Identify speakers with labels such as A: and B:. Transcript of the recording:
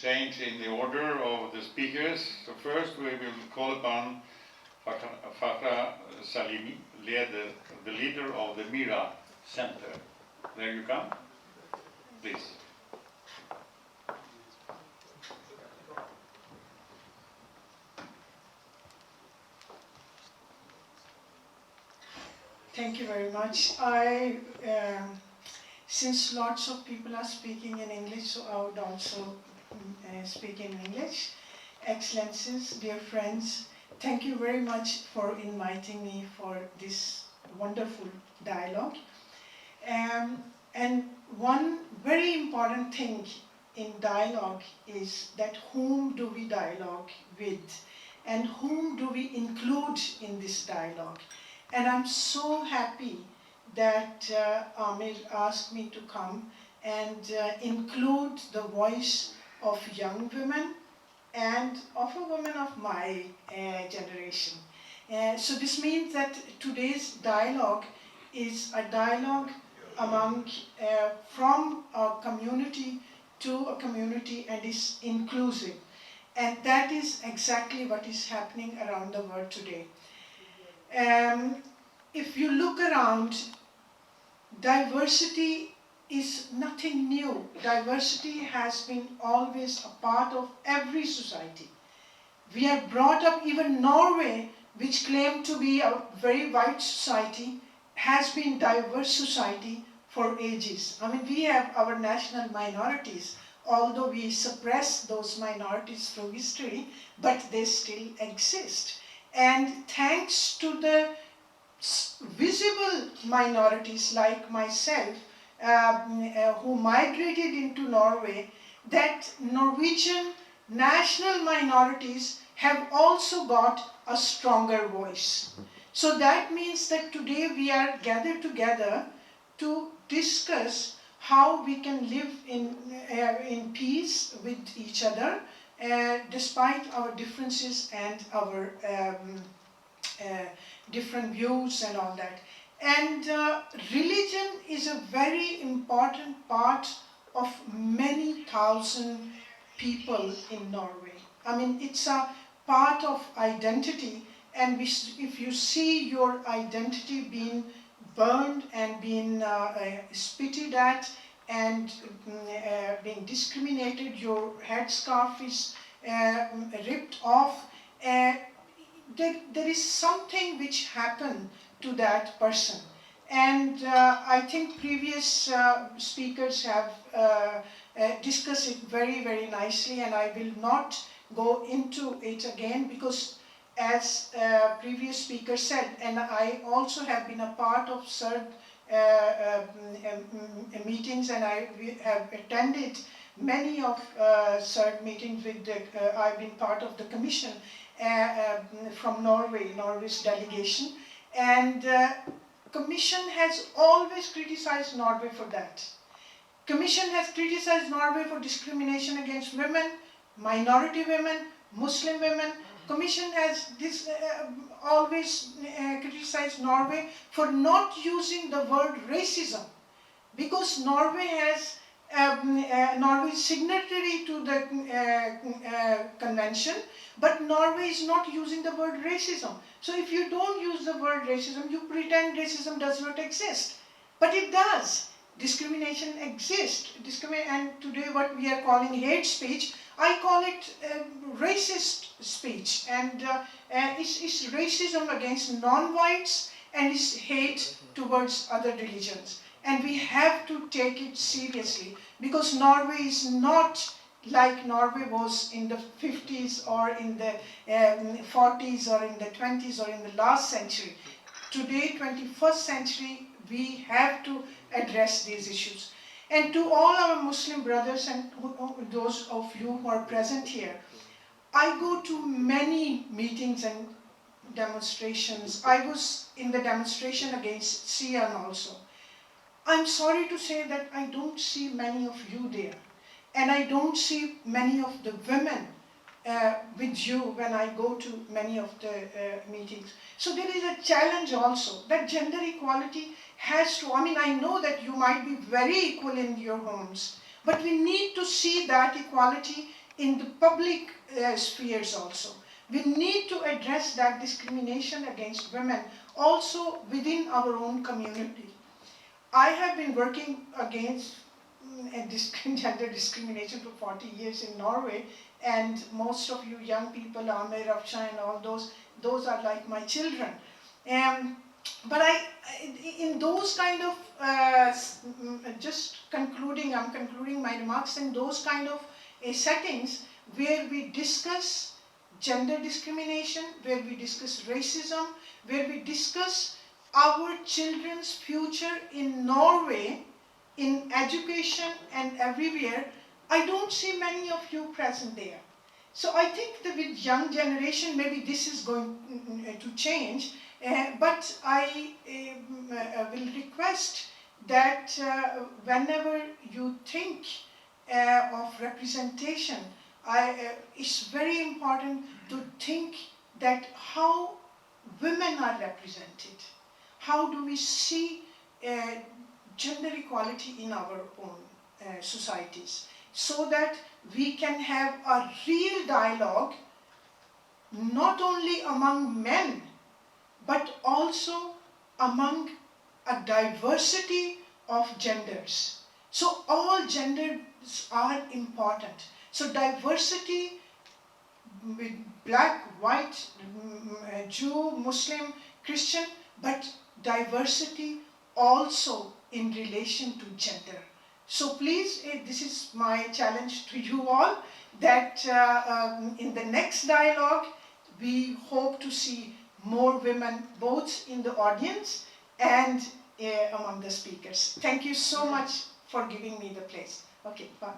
A: change in the order of the speakers. So first we will call upon Farha Salimi, the leader of the Mira Center. There you come. Please.
B: Thank you very much. Since lots of people are speaking in English, so I would also speak in English. Excellencies, dear friends, thank you very much for inviting me for this wonderful dialogue. And one very important thing in dialogue is that whom do we dialogue with and whom do we include in this dialogue. And I'm so happy that Amir asked me to come and include the voice of young women and of a woman of my generation. So this means that today's dialogue is a dialogue among, from a community to a community, and is inclusive. And that is exactly what is happening around the world today. If you look around, diversity is nothing new. Diversity has been always a part of every society. We are brought up, even Norway, which claimed to be a very white society, has been diverse society for ages. I mean, we have our national minorities, although we suppress those minorities through history, but they still exist. And thanks to the visible minorities like myself, who migrated into Norway, that Norwegian national minorities have also got a stronger voice. So that means that today we are gathered together to discuss how we can live in peace with each other, despite our differences and our different views and all that. And religion is a very important part of many thousand people in Norway. I mean, it's a part of identity, and if you see your identity being burned and being spitted at and being discriminated, your headscarf is ripped off, there is something which happened to that person. And I think previous speakers have discussed it very, very nicely, and I will not go into it again, because as previous speaker said, and I also have been a part of CERD meetings, and I have attended many of CERD meetings with I've been part of the commission from Norway's delegation, and Commission has always criticized Norway for that. Commission has criticized Norway for discrimination against women, minority women, Muslim women. Commission has always criticized Norway for not using the word racism, because Norway has Norway is signatory to the convention, but Norway is not using the word racism. So if you don't use the word racism, you pretend racism does not exist. But it does. Discrimination exists. And today what we are calling hate speech, I call it racist speech. And it's racism against non-whites, and it's hate towards other religions. And we have to take it seriously, because Norway is not like Norway was in the 50s or in the 40s or in the 20s or in the last century. Today, 21st century, we have to address these issues. And to all our Muslim brothers and those of you who are present here, I go to many meetings and demonstrations. I was in the demonstration against Sian also. I'm sorry to say that I don't see many of you there. And I don't see many of the women with you when I go to many of the meetings. So there is a challenge also, that gender equality has to, I mean, I know that you might be very equal in your homes, but we need to see that equality in the public spheres also. We need to address that discrimination against women also within our own community. I have been working against gender discrimination for 40 years in Norway, and most of you young people, Amir, Afsha and all those are like my children. But in those kind of, I'm concluding my remarks in those kind of settings where we discuss gender discrimination, where we discuss racism, where we discuss our children's future in Norway, in education and everywhere. I don't see many of you present there. So I think that with young generation, maybe this is going to change, but I will request that whenever you think of representation, it's very important to think that how women are represented. How do we see gender equality in our own societies, so that we can have a real dialogue not only among men but also among a diversity of genders. So all genders are important. So diversity with black, white, Jew, Muslim, Christian, but diversity also in relation to gender. So please, this is my challenge to you all, that in the next dialogue, we hope to see more women both in the audience and among the speakers. Thank you so much for giving me the place. Okay, bye.